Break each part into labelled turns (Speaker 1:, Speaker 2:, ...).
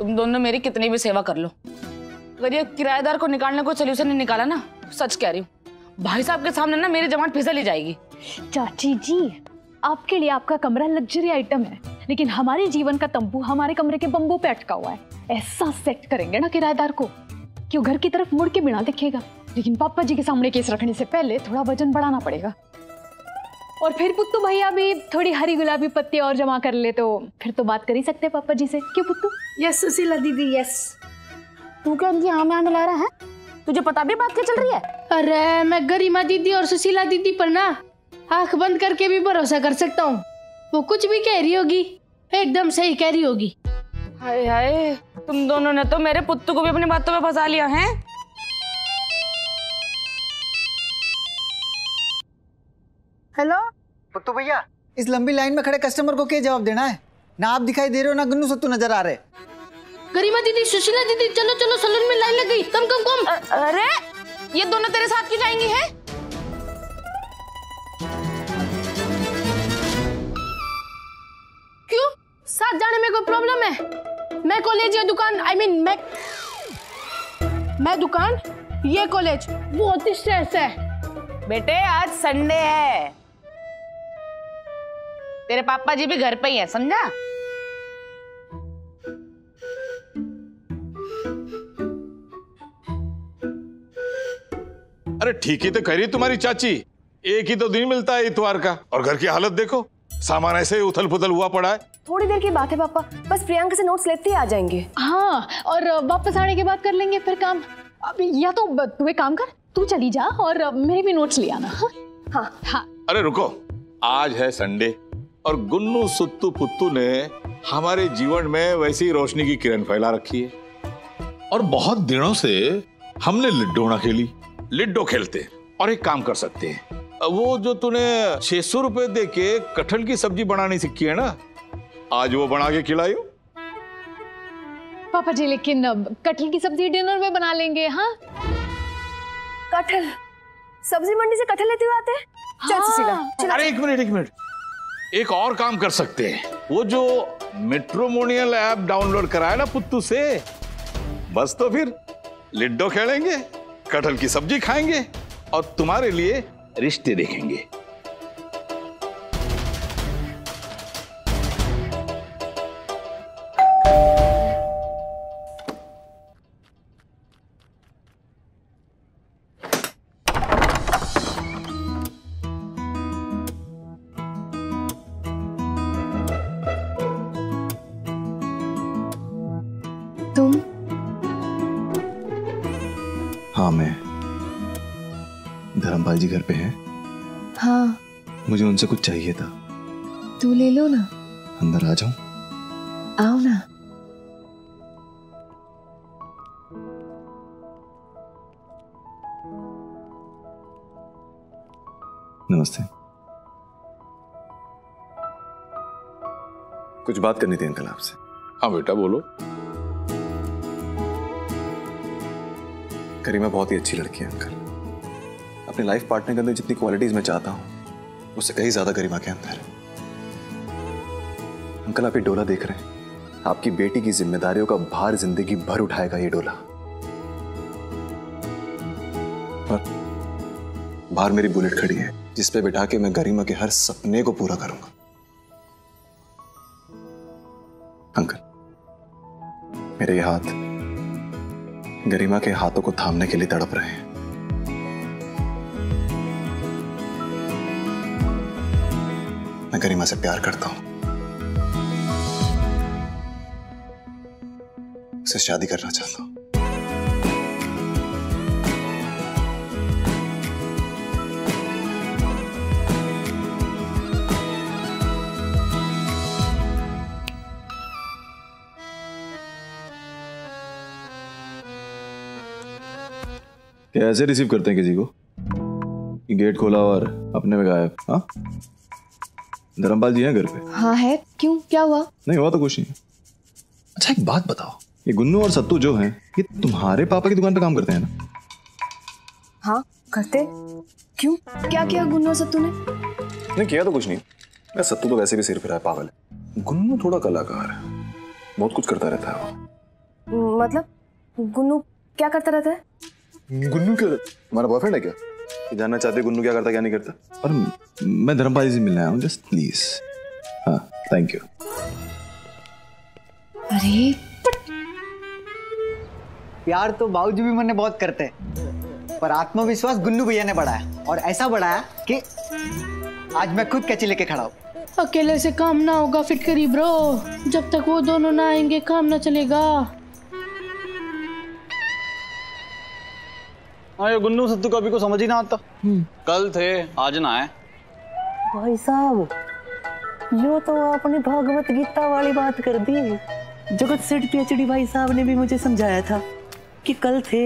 Speaker 1: तुम दोनों मेरी कितनी भी सेवा कर लो, अगर ये किराएदार को निकालने को सोल्यूशन नहीं निकाला ना, सच कह रही हूँ, भाई साहब के सामने ना मेरी जबान फिसल ही जाएगी।
Speaker 2: चाची जी, आपके लिए आपका कमरा लग्जरी आइटम है, लेकिन हमारे जीवन का तंबू हमारे कमरे के बम्बू पे अटका हुआ है। ऐसा सेट करेंगे ना किराएदार को कि वो घर की तरफ मुड़ के बिना दिखेगा। लेकिन पापा जी के सामने केस रखने से पहले थोड़ा वजन बढ़ाना पड़ेगा। और फिर पुत्तू भैया भी थोड़ी हरी गुलाबी पत्ती और जमा कर ले तो फिर तो बात कर ही सकते हैं पापा जी से। क्यों पुत्तू?
Speaker 1: यस सुशीला दीदी यस। तू क्या इनकी हाँ में हाँ मिला रहा है? तुझे पता भी बात क्या चल रही है?
Speaker 3: अरे मैं गरिमा दीदी और सुशीला दीदी पर ना आंख बंद करके भी भरोसा कर सकता हूँ। वो कुछ भी कह रही होगी एकदम सही कह रही होगी।
Speaker 1: हाय हाय, तुम दोनों ने तो मेरे पुत्तू को भी अपनी बातों में फंसा लिया है।
Speaker 4: हेलो
Speaker 5: पुत्तू भैया, इस लंबी लाइन में खड़े कस्टमर को क्या जवाब देना है? ना आप दिखाई दे रहे हो, ना गुन्नू सत्तू नजर आ रहे।
Speaker 3: गरिमा दीदी, सुशीला दीदी, चलो चलो, सलून में लाइन लग गई। कम कम कम।
Speaker 1: अरे ये दोनों तेरे साथ क्यों जाएंगी हैं?
Speaker 3: क्यों? साथ जाने में कोई प्रॉब्लम है? मैं कॉलेज या दुकान, मैं दुकान, ये कॉलेज, बहुत स्ट्रेस है।
Speaker 1: बेटे आज संडे है, तेरे पापा जी भी घर पे ही है, समझा?
Speaker 6: अरे ठीक ही तो कह रही तुम्हारी चाची, एक ही तो दिन मिलता है इतवार का, और घर की हालत देखो, सामान ऐसे ही उथल पुथल हुआ पड़ा है।
Speaker 4: थोड़ी देर की बात है पापा, बस प्रियंका से नोट्स लेते ही आ जाएंगे।
Speaker 2: हाँ, और वापस आने के बाद कर लेंगे फिर काम। अब या तो तू एक काम कर, तू चली जा और मेरे भी नोट्स ले आना। हाँ हाँ।
Speaker 6: अरे रुको, आज है संडे और गुन्नू सुत्तू पुत्तू ने हमारे जीवन में वैसी रोशनी की किरण फैला रखी है, और बहुत दिनों से हमने लिड्डो ना खेली। लिड्डो खेलते और एक काम कर सकते हैं, वो जो तूने 600 रुपए दे के कटहल की सब्जी बनानी सीखी है ना, आज वो बना के खिलाइयो।
Speaker 2: पापा जी लेकिन कटहल की सब्जी डिनर में बना लेंगे। हाँ
Speaker 4: कटहल सब्जी मंडी से कटहल लेते हुए आते हैं। चल सुशीला, चल।
Speaker 6: अरे एक मिनट, एक और काम कर सकते हैं, वो जो मैट्रिमोनियल ऐप डाउनलोड कराया ना पुत्तू से, बस तो फिर लिड्डो खेलेंगे, कटहल की सब्जी खाएंगे और तुम्हारे लिए रिश्ते देखेंगे।
Speaker 4: तुम?
Speaker 7: हाँ मैं, धर्मपाल जी घर पे हैं?
Speaker 4: हाँ।
Speaker 7: मुझे उनसे कुछ चाहिए था।
Speaker 4: तू ले लो ना।
Speaker 7: अंदर आ जाऊं?
Speaker 4: आओ ना।
Speaker 7: नमस्ते। कुछ बात करनी थी अंकल आपसे।
Speaker 6: हाँ बेटा बोलो।
Speaker 7: करीमा बहुत ही अच्छी लड़की है अंकल। अपने लाइफ पार्टनर के अंदर जितनी क्वालिटीज मैं चाहता हूं, उससे कहीं ज्यादा करीमा के अंदर है। अंकल आप ये डोला देख रहे हैं, आपकी बेटी की जिम्मेदारियों का भार जिंदगी भर उठाएगा ये डोला। और बाहर मेरी बुलेट खड़ी है, जिस पे बिठा के मैं गरिमा के हर सपने को पूरा करूंगा। अंकल मेरे ये हाथ गरिमा के हाथों को थामने के लिए तड़प रहे हैं। मैं गरिमा से प्यार करता हूं, उससे शादी करना चाहता हूं। क्या ऐसे रिसीव करते हैं किसी को कि गेट खोला और अपने में गायब? हाँ, धर्मपाल जी हैं घर पे?
Speaker 4: हाँ है, क्यों, क्या हुआ?
Speaker 7: नहीं हुआ तो कुछ नहीं। अच्छा एक बात बताओ, ये गुन्नू और सत्तू जो हैं, ये तुम्हारे पापा की दुकान पे काम करते हैं ना?
Speaker 4: हाँ करते। क्यों, क्या किया गुन्नू और सत्तू ने?
Speaker 7: नहीं किया तो कुछ नहीं, मैं सत्तू तो वैसे भी सिर फिरा है, पागल है। गुन्नू थोड़ा कलाकार है, बहुत कुछ करता रहता है वो।
Speaker 4: मतलब गुन्नू क्या करता रहता है?
Speaker 7: गुन्नू क्या हमारा बॉयफ्रेंड है क्या? जानना चाहते गुन्नू क्या करता क्या नहीं करता? और मैं धर्मपाल जी से मिलने आया हूँ, जस्ट प्लीज। हाँ थैंक यू।
Speaker 2: अरे
Speaker 5: प्यार तो बाबूजी भी मैंने बहुत करते हैं, पर आत्मविश्वास गुन्नू भैया ने बढ़ाया, और ऐसा बढ़ाया कि आज मैं खुद कैची लेके खड़ा हूँ।
Speaker 3: अकेले से काम ना होगा फिटकरी ब्रो, जब तक वो दोनों ना आएंगे काम ना चलेगा।
Speaker 8: हाँ ये गुन्नू सत्तू का भी को समझ ही ना आता। कल थे आज ना है।
Speaker 9: भाई साहब यो तो आपने भागवत गीता वाली बात कर दी। जगत सेठ पीएचडी भाई साहब ने भी मुझे समझाया था कि कल थे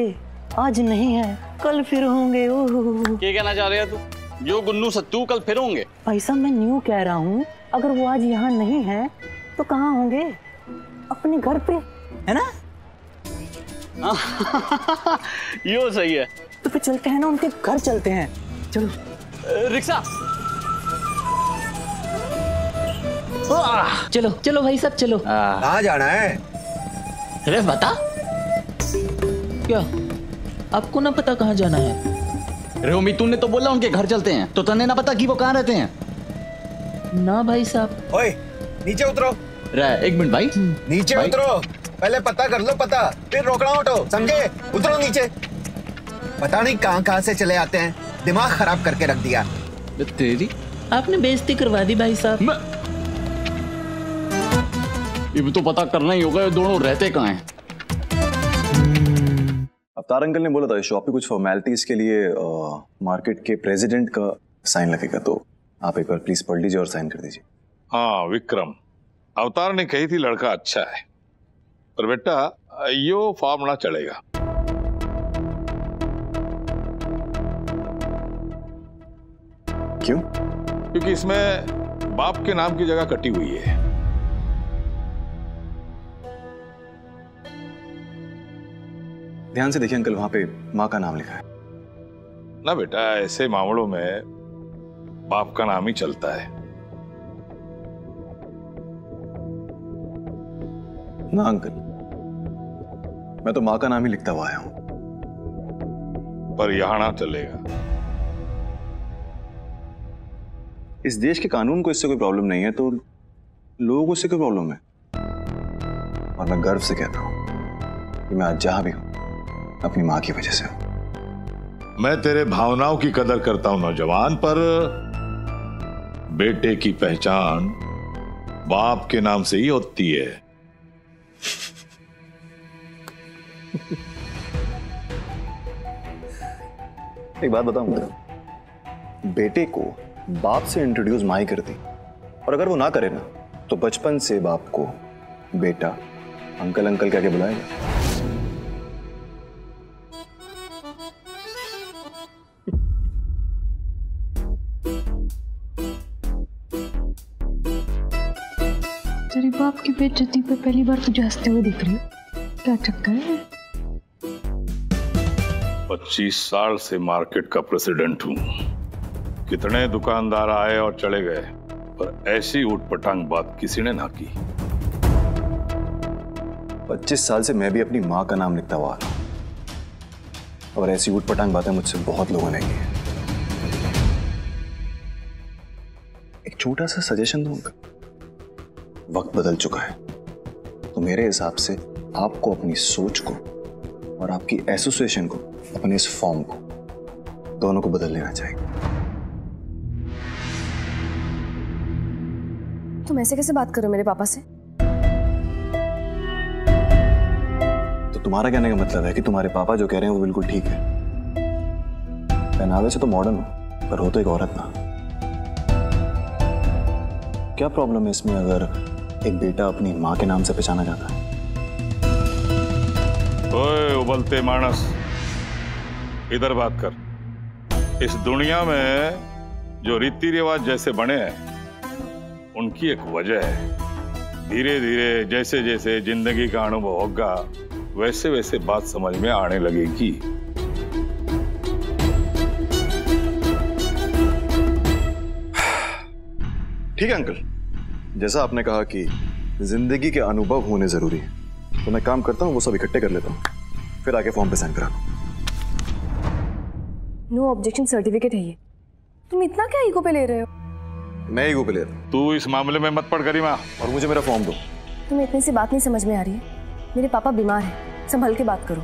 Speaker 9: आज नहीं है, कल फिर होंगे। ओह
Speaker 8: क्या कहना चाह रहे हैं तू? जो गुन्नू सत्तू कल फिर होंगे?
Speaker 9: भाई साहब मैं न्यू कह रहा हूँ, अगर वो आज यहाँ नहीं है तो कहाँ होंगे? अपने घर पे, है ना?
Speaker 8: यो सही है।
Speaker 9: तो फिर चलते हैं ना, उनके घर चलते हैं। चलो
Speaker 8: रिक्शा।
Speaker 9: चलो चलो भाई साहब चलो।
Speaker 10: कहाँ जाना है?
Speaker 9: अरे बता क्या आपको ना पता कहाँ जाना है?
Speaker 8: रोमी तूने तो बोला उनके घर चलते हैं, तो तने ना पता कि वो कहाँ रहते हैं?
Speaker 9: ना भाई साहब।
Speaker 10: ओए नीचे उतरो।
Speaker 8: एक मिनट भाई,
Speaker 10: नीचे
Speaker 8: भाई।
Speaker 10: उतरो, पहले पता कर लो, पता फिर रोकना ऑटो, समझे? उतरो नीचे। पता नहीं कहाँ कहाँ से चले आते हैं, दिमाग खराब करके रख दिया।
Speaker 8: तेरी
Speaker 9: आपने बेइज्जती करवा दी भाई साहब।
Speaker 8: ये तो पता करना ही होगा ये दोनों रहते कहाँ हैं।
Speaker 7: अवतार अंकल ने बोला था शॉप पे कुछ फॉर्मेलिटीज के लिए मार्केट के प्रेसिडेंट का साइन लगेगा, तो आप एक बार प्लीज पढ़ लीजिए और साइन कर दीजिए।
Speaker 6: हाँ विक्रम, अवतार ने कही थी लड़का अच्छा है, पर बेटा यो फॉर्म ना चलेगा।
Speaker 7: क्यों?
Speaker 6: क्योंकि इसमें बाप के नाम की जगह कटी हुई है।
Speaker 7: ध्यान से देखिए अंकल, वहां पे माँ का नाम लिखा है
Speaker 6: ना बेटा, ऐसे मामलों में बाप का नाम ही चलता है
Speaker 7: ना अंकल। मैं तो माँ का नाम ही लिखता हुआ आया हूं।
Speaker 6: पर यहां ना चलेगा।
Speaker 7: इस देश के कानून को इससे कोई प्रॉब्लम नहीं है, तो लोगों को इससे कोई प्रॉब्लम है। और मैं गर्व से कहता हूं कि मैं आज जहां भी हूं अपनी माँ की वजह से हूं।
Speaker 6: मैं तेरे भावनाओं की कदर करता हूं नौजवान, पर बेटे की पहचान बाप के नाम से ही होती है।
Speaker 7: एक बात बताऊं, बेटे को बाप से इंट्रोड्यूस माँ ही करती, और अगर वो ना करे ना तो बचपन से बाप को बेटा अंकल अंकल कह के बुलाएगा।
Speaker 2: तेरे बाप की बेइज्जती पे पहली बार तुझे हंसते हुए दिख रही हूँ, क्या चक्कर है?
Speaker 6: 25 साल से मार्केट का प्रेसिडेंट हूं। कितने दुकानदार आए और चले गए, पर ऐसी ऊटपटांग बात किसी ने ना की।
Speaker 7: 25 साल से मैं भी अपनी माँ का नाम लिखता हुआ आ रहा हूं, और ऐसी ऊटपटांग बातें मुझसे बहुत लोगों ने की है। एक छोटा सा सजेशन दूंगा, वक्त बदल चुका है, तो मेरे हिसाब से आपको अपनी सोच को और आपकी एसोसिएशन को, अपने इस फॉर्म को, दोनों को बदल लेना चाहिए।
Speaker 4: तुम ऐसे कैसे बात करो मेरे पापा से?
Speaker 7: तो तुम्हारा कहने का मतलब है कि तुम्हारे पापा जो कह रहे हैं वो बिल्कुल ठीक है। पहनावे से तो मॉडर्न हो, पर हो तो एक औरत ना। क्या प्रॉब्लम है इसमें अगर एक बेटा अपनी माँ के नाम से पहचाना जाता है?
Speaker 6: ओए उबलते मानस, इधर बात कर। इस दुनिया में जो रीति रिवाज जैसे बने हैं उनकी एक वजह है। धीरे धीरे जैसे जैसे जिंदगी का अनुभव होगा वैसे वैसे बात समझ में आने लगेगी।
Speaker 7: ठीक है अंकल, जैसा आपने कहा कि जिंदगी के अनुभव होने जरूरी है, तो मैं काम करता हूँ, वो सब इकट्ठे कर लेता हूँ, फिर आके फॉर्म पे साइन करा।
Speaker 4: नो ऑब्जेक्शन सर्टिफिकेट है ये। तुम इतना क्या ईगो पे ले रहे हो?
Speaker 7: मैं ईगो पे ले रहा हूँ।
Speaker 6: तू इस मामले में मत पड़ गरिमा।
Speaker 7: और मुझे मेरा फॉर्म दो।
Speaker 4: तुम्हें इतनी सी बात नहीं समझ में आ रही है? मेरे पापा बीमार हैं, संभल के बात करो।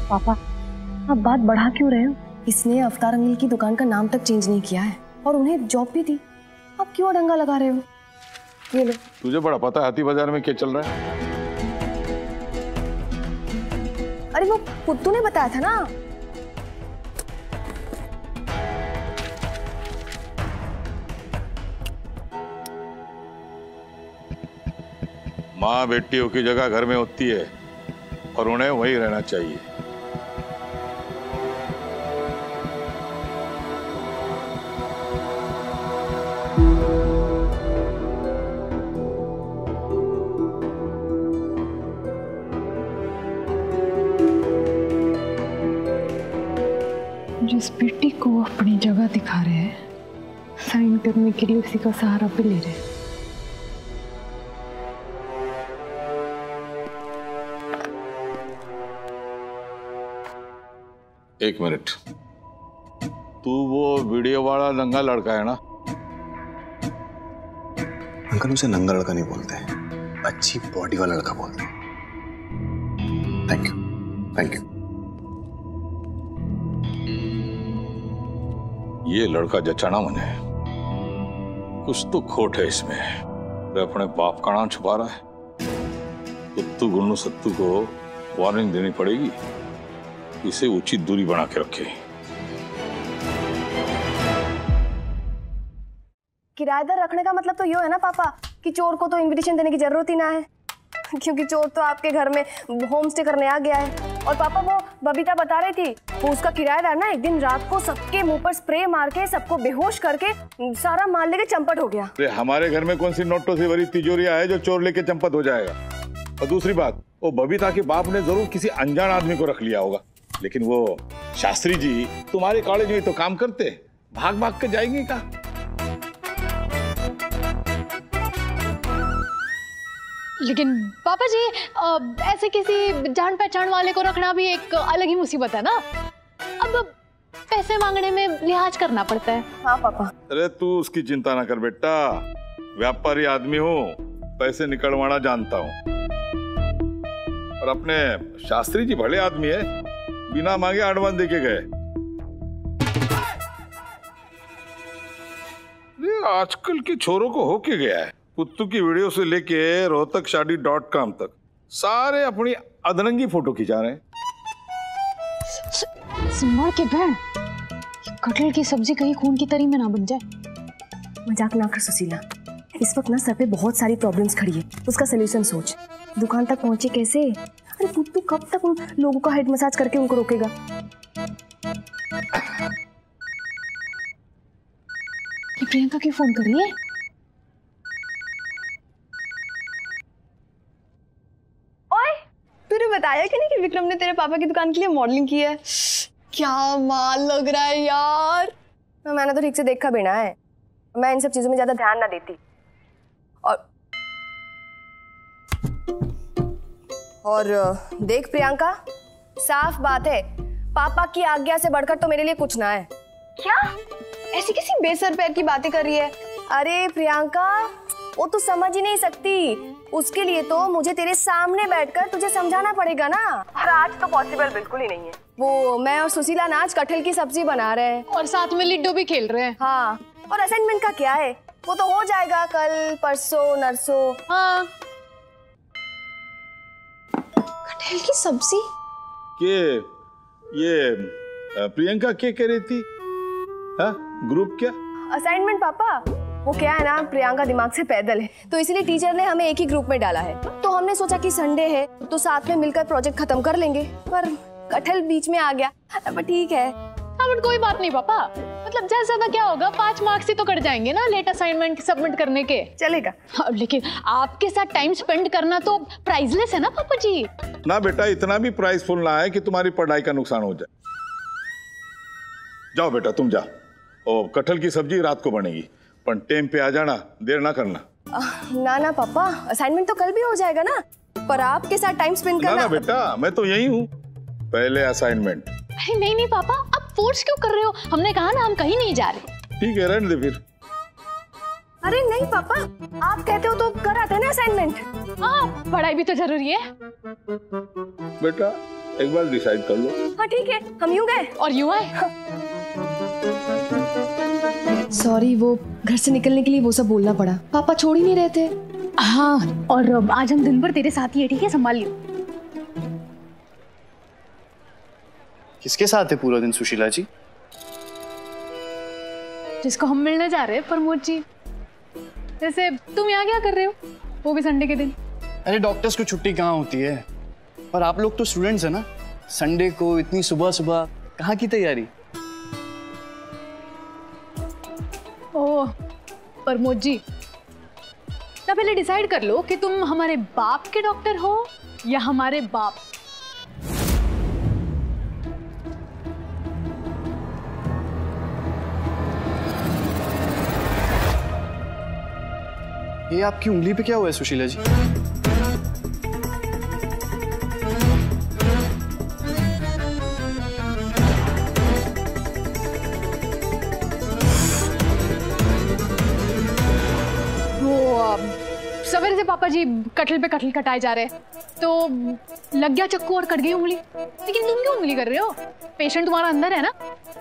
Speaker 2: पापा आप बात बढ़ा क्यों रहे हो?
Speaker 4: इसने अवतार अंकल की दुकान का नाम तक चेंज नहीं किया है और उन्हें जॉब भी दी। अब क्यों अड़ंगा लगा रहे हो? ये लो।
Speaker 6: तुझे बड़ा पता है हाथी बाजार में क्या चल रहा है?
Speaker 4: अरे वो पुत्तू ने बताया था ना।
Speaker 6: माँ बेटियों की जगह घर में होती है और उन्हें वहीं रहना चाहिए।
Speaker 2: जिस बेटी को अपनी जगह दिखा रहे हैं, साइन करने के लिए उसी का सहारा भी ले रहे हैं।
Speaker 6: एक मिनट, तू वो वीडियो वाला नंगा लड़का है ना?
Speaker 7: अंकल उसे नंगा लड़का नहीं बोलते हैं, अच्छी बॉडी वाला लड़का बोलते हैं। Thank you, thank you.
Speaker 6: ये लड़का जचाना मने, कुछ तो खोट है इसमें। अरे अपने बाप का नाम छुपा रहा है। कुत्तू गुन्नू सत्तू को वार्निंग देनी पड़ेगी, इसे उचित दूरी बना के रखे।
Speaker 4: किराएदार रखने का मतलब तो ये है ना पापा कि चोर को तो इनविटेशन देने की जरूरत ही ना है, क्योंकि चोर तो आपके घर में होम स्टे करने आ गया है। और पापा वो बबीता बता रही थी, वो उसका किराएदार ना एक दिन रात को सबके मुंह पर स्प्रे मार के सबको बेहोश करके सारा माल लेके चंपट हो गया।
Speaker 6: अरे हमारे घर में कौन सी नोटों से भरी तिजोरियां है जो चोर लेके चंपट हो जाएगा? और दूसरी बात, वो बबीता के बाप ने जरूर किसी अनजान आदमी को रख लिया होगा, लेकिन वो शास्त्री जी तुम्हारे कॉलेज में तो काम करते, भाग भाग के जाएंगे क्या?
Speaker 2: लेकिन पापा जी ऐसे किसी जान पहचान वाले को रखना भी एक अलग ही मुसीबत है ना। अब पैसे मांगने में लिहाज करना पड़ता है।
Speaker 4: हाँ पापा।
Speaker 6: अरे तू उसकी चिंता ना कर बेटा, व्यापारी आदमी हूँ, पैसे निकलवाना जानता हूँ। और अपने शास्त्री जी भले आदमी है, बिना मांगे एडवांस देके गए। आजकल के छोरों को हो के गया है, कुत्तू की वीडियो से लेके rohtakshadi.com तक सारे अपनी अधरंगी फोटो खिंचा रहे हैं।
Speaker 2: सिमर के बहन, कटहल की सब्जी कहीं खून की तरी में ना बन जाए।
Speaker 4: मजाक ना कर सुशीला, इस वक्त ना सर पे बहुत सारी प्रॉब्लम्स खड़ी है, उसका सोल्यूशन सोच। दुकान तक पहुंचे कैसे? अरे पुत्तू कब तक उन लोगों का हेड मसाज करके उनको रोकेगा?
Speaker 2: प्रियंका की फोन कर रही है।
Speaker 4: तूने बताया कि नहीं कि विक्रम ने तेरे पापा की दुकान के लिए मॉडलिंग की है? क्या माल लग रहा है यार। मैंने तो ठीक से देखा भी ना है, मैं इन सब चीजों में ज्यादा ध्यान ना देती। और देख प्रियंका, साफ बात है, पापा की आज्ञा से बढ़कर तो मेरे लिए कुछ ना है। क्या ऐसी किसी बेसर पैर की बातें कर रही है? अरे प्रियंका, वो तो समझ ही नहीं सकती, उसके लिए तो मुझे तेरे सामने बैठकर तुझे समझाना पड़ेगा ना। और आज तो पॉसिबल बिल्कुल ही नहीं है। वो मैं और सुशीला ना आज कटहल की सब्जी बना रहे हैं
Speaker 2: और साथ में लिड्डो भी खेल रहे हैं।
Speaker 4: हाँ, और असाइनमेंट का क्या है, वो तो हो जाएगा कल परसों नरसों।
Speaker 2: हाँ,
Speaker 4: कटहल की सब्जी
Speaker 6: ये प्रियंका क्या कह रही थी? हाँ, ग्रुप क्या?
Speaker 4: असाइनमेंट पापा, वो क्या है ना, प्रियंका दिमाग से पैदल है, तो इसलिए टीचर ने हमें एक ही ग्रुप में डाला है। तो हमने सोचा कि संडे है तो साथ में मिलकर प्रोजेक्ट खत्म कर लेंगे, पर कटहल बीच में आ गया। पर ठीक है।
Speaker 2: हाँ, बट कोई बात नहीं पापा, मतलब ज्यादा ज्यादा क्या होगा, 5 मार्क्स ही तो कट जाएंगे ना लेट असाइनमेंट सबमिट करने के।
Speaker 4: चलेगा।
Speaker 2: हाँ, लेकिन आपके साथ टाइम स्पेंड करना तो प्राइजलेस है ना पापा जी।
Speaker 6: ना बेटा, इतना भी प्राइसफुल ना है कि तुम्हारी पढ़ाई का नुकसान हो जाए। जाओ बेटा तुम जाओ, और कटहल की सब्जी रात को बनेगी, पर टाइम पे आ जाना, देर ना करना।
Speaker 4: ना ना पापा, असाइनमेंट तो कल भी हो जाएगा ना, पर आपके साथ टाइम स्पेंड
Speaker 6: ना
Speaker 4: करना।
Speaker 6: ना बेटा, मैं तो यही हूँ। पहले असाइनमेंट।
Speaker 2: अरे नहीं नहीं पापा, आप फोर्स क्यों कर रहे हो? हमने कहा ना हम कहीं नहीं जा रहे।
Speaker 6: ठीक है, रहने दे फिर।
Speaker 4: अरे नहीं पापा, आप कहते हो तो कर आते हैं ना असाइनमेंट।
Speaker 2: हाँ, पढ़ाई भी तो जरूरी है।
Speaker 6: बेटा एक बार डिसाइड कर लो।
Speaker 4: हाँ ठीक है, हम यूं गए
Speaker 2: और यूं आए।
Speaker 4: सॉरी, वो घर से निकलने के लिए वो सब बोलना पड़ा। पापा छोड़ ही नहीं रहे थे।
Speaker 2: हाँ, और आज हम दिन भर तेरे साथ ही है, ठीक है? संभाल लियो।
Speaker 7: किसके साथ है पूरा दिन सुशीला जी?
Speaker 2: जिसको हम मिलने जा रहे हैं, प्रमोद जी। जैसे तुम यहाँ क्या कर रहे हो, वो भी संडे के दिन?
Speaker 11: अरे डॉक्टर्स को छुट्टी कहाँ होती है, पर आप लोग तो स्टूडेंट्स हैं ना, संडे को इतनी सुबह सुबह कहाँ की तैयारी?
Speaker 2: ओह प्रमोद जी, ना पहले डिसाइड कर लो कि तुम हमारे बाप के डॉक्टर हो या हमारे बाप।
Speaker 11: ये आपकी उंगली पे क्या हुआ है सुशीला जी?
Speaker 2: सवेरे से पापा जी कटल पे कटल कटाए जा रहे हैं, तो लग गया चक्कू और कट गई उंगली। लेकिन तुम क्यों उंगली कर रहे हो? पेशेंट तुम्हारा अंदर है ना,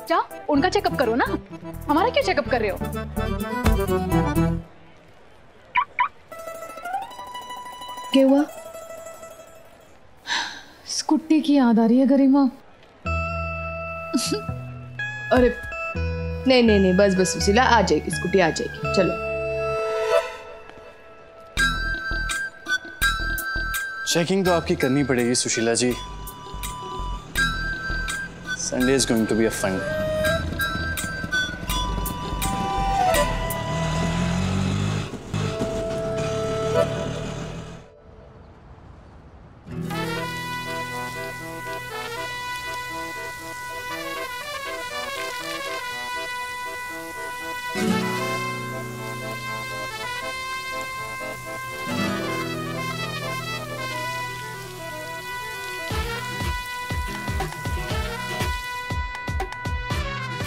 Speaker 2: जाओ उनका चेकअप करो ना, हमारा क्यों चेकअप कर रहे हो?
Speaker 4: क्या हुआ?
Speaker 2: स्कूटी की याद आ रही है गरिमा।
Speaker 4: अरे नहीं नहीं नहीं, बस बस सुशीला, आ जाएगी स्कूटी, आ जाएगी, चलो।
Speaker 11: चेकिंग तो आपकी करनी पड़ेगी Sushila ji. Sunday is going to be a fun day.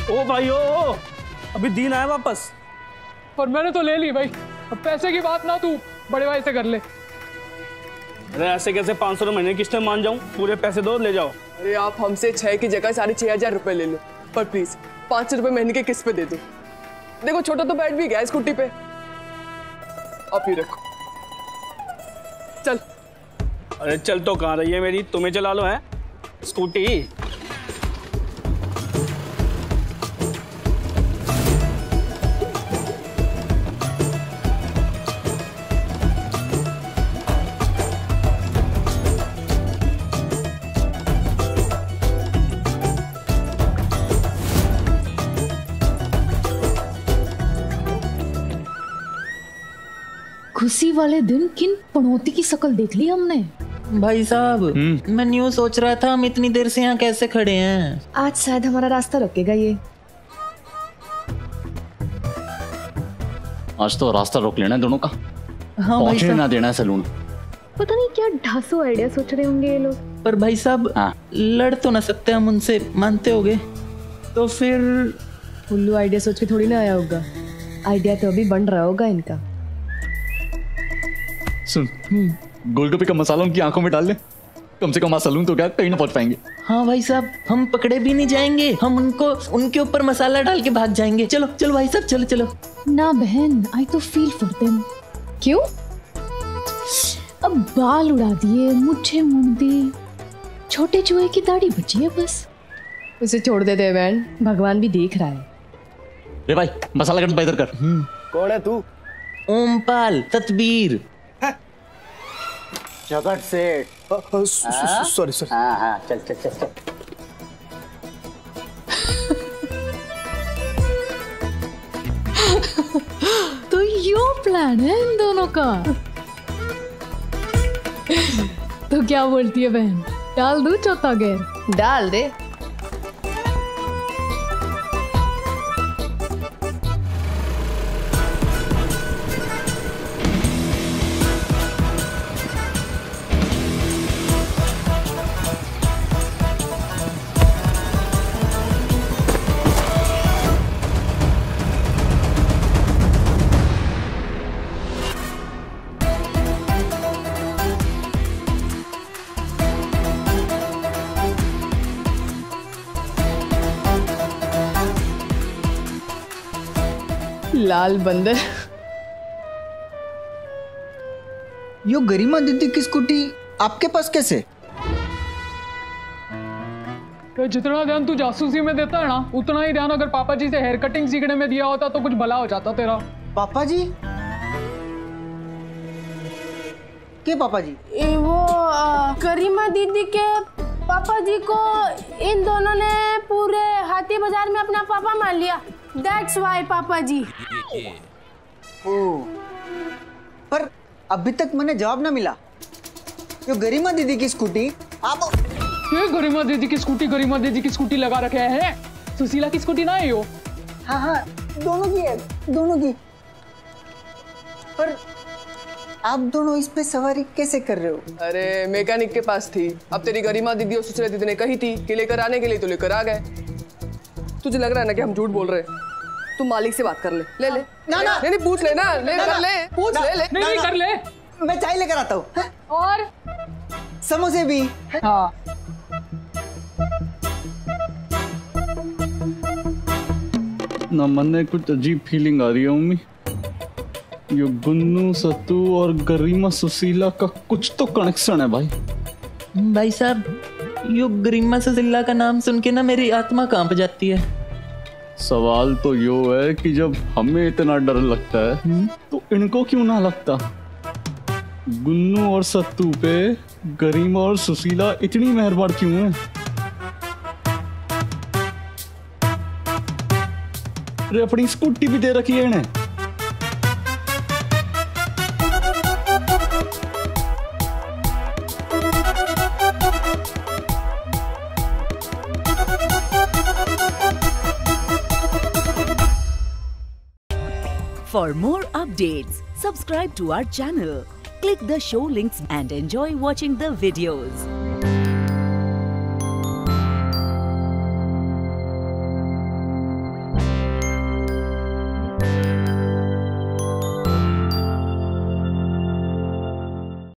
Speaker 12: ओ भाई ओ, अभी दिन आया वापस।
Speaker 13: और मैंने तो ले ली भाई, अब पैसे की बात ना तू बड़े भाई से कर ले।
Speaker 12: अरे ऐसे कैसे 500 महीने किस्त में मान जाऊं? पूरे पैसे दो, ले जाओ।
Speaker 14: अरे आप हमसे 6 की जगह 6,500 रुपए ले लो, पर प्लीज 500 रुपए महीने के किस्त पे दे दो। देखो छोटा तो बैठ भी गया स्कूटी पे, आप ही रखो। चल।
Speaker 12: अरे चल तो कहाँ रही है मेरी, तुम्हें चला लो है स्कूटी।
Speaker 2: खुशी वाले दिन किन पनौती की शक्ल देख ली हमने।
Speaker 9: भाई साहब, मैं न्यू सोच रहा था, हम इतनी देर से यहाँ कैसे खड़े हैं?
Speaker 4: आज शायद हमारा रास्ता रोकेगा ये।
Speaker 8: आज तो रास्ता रोक लेना है दोनों का।
Speaker 9: हाँ भाई
Speaker 8: पहुंचने
Speaker 9: साहब।
Speaker 8: ना देना है सैलून।
Speaker 2: पता नहीं क्या ढासू आइडिया सोच रहे होंगे ये लोग।
Speaker 9: पर भाई साहब, लड़ तो ना सकते हम उनसे, मानते होगे? तो फिर
Speaker 4: उल्लू आइडिया सोच के थोड़ी ना आया होगा, आइडिया तो अभी बन रहा होगा इनका।
Speaker 8: सुन, गोलगप्पे का मसाला उनकी आंखों में डाल ले, कम से कम आज सैलून तो क्या कहीं ना पहुंच पाएंगे।
Speaker 9: हाँ भाई साहब, हम पकड़े भी नहीं जाएंगे, हम उनको उनके ऊपर मसाला डाल के भाग जाएंगे। चलो चलो भाई साहब, चलो चलो।
Speaker 2: ना बहन, आई तो फील फॉर देम। क्यों? अब बाल उड़ा दिए, मुझे मुड़ दी, छोटे चूहे की दाढ़ी बची है बस।
Speaker 4: उसे छोड़ देते बहन, भगवान भी देख रहा है।
Speaker 8: रे भाई, मसाला गरम इधर कर।
Speaker 11: कौन है तू?
Speaker 9: ओमपाल ततबीर।
Speaker 11: जगत सेठ। Sorry sorry.
Speaker 8: हाँ हाँ, चल चल चल चल।
Speaker 2: तो यो प्लान है इन दोनों का। तो क्या बोलती है बहन, डाल दूं चौथा गेर?
Speaker 4: डाल दे।
Speaker 3: लाल बंदर।
Speaker 5: यो गरिमा दीदी की स्कूटी आपके पास कैसे?
Speaker 13: तो जितना ध्यान तू जासूसी में देता है ना, उतना ही ध्यान अगर पापा जी से हेयर कटिंग सीखने में दिया होता तो कुछ भला हो जाता तेरा।
Speaker 5: पापा जी? के पापा जी?
Speaker 3: वो करीमा दीदी के पापा जी को इन दोनों ने पूरे हाथी बाजार में अपना पापा मान लिया। That's why पापा जी।
Speaker 5: पर अभी तक मैंने जवाब ना मिला। यो गरिमा दीदी की स्कूटी आप
Speaker 13: ये गरिमा दीदी की स्कूटी लगा रखे हैं। सुशीला की स्कूटी ना है यो।
Speaker 5: हाँ दोनों की है, दोनों की। पर आप दोनों इस पे सवारी कैसे कर रहे हो?
Speaker 14: अरे मैकेनिक के पास थी, अब तेरी गरिमा दीदी और सुशीला दीदी ने कही थी कि लेकर आने के लिए, तो लेकर आ गए। तुझे लग रहा है ना कि हम झूठ बोल रहे हैं? तू मालिक से बात कर ले। ले नहीं पूछ ले ना, पूछ ले।
Speaker 13: नहीं कर ले।
Speaker 5: मैं चाय लेकर आता हूँ।
Speaker 13: और
Speaker 5: समोसे भी।
Speaker 13: हाँ।
Speaker 12: ना मन में कुछ अजीब फीलिंग आ रही है मम्मी। ये गुन्नू, सत्तू और गरिमा सुशीला का कुछ तो कनेक्शन है
Speaker 9: भाई साहब, यो गरिमा सुशीला का नाम सुन के ना मेरी आत्मा कांप जाती है।
Speaker 12: सवाल तो यो है कि जब हमें इतना डर लगता है तो इनको क्यों ना लगता? गुन्नू और सत्तू पे गरिमा और सुशीला इतनी मेहरबान क्यों है? अरे अपनी स्कूटी भी दे रखी है इन्हें।
Speaker 15: For more updates, subscribe to our channel, click the show links and enjoy watching the videos.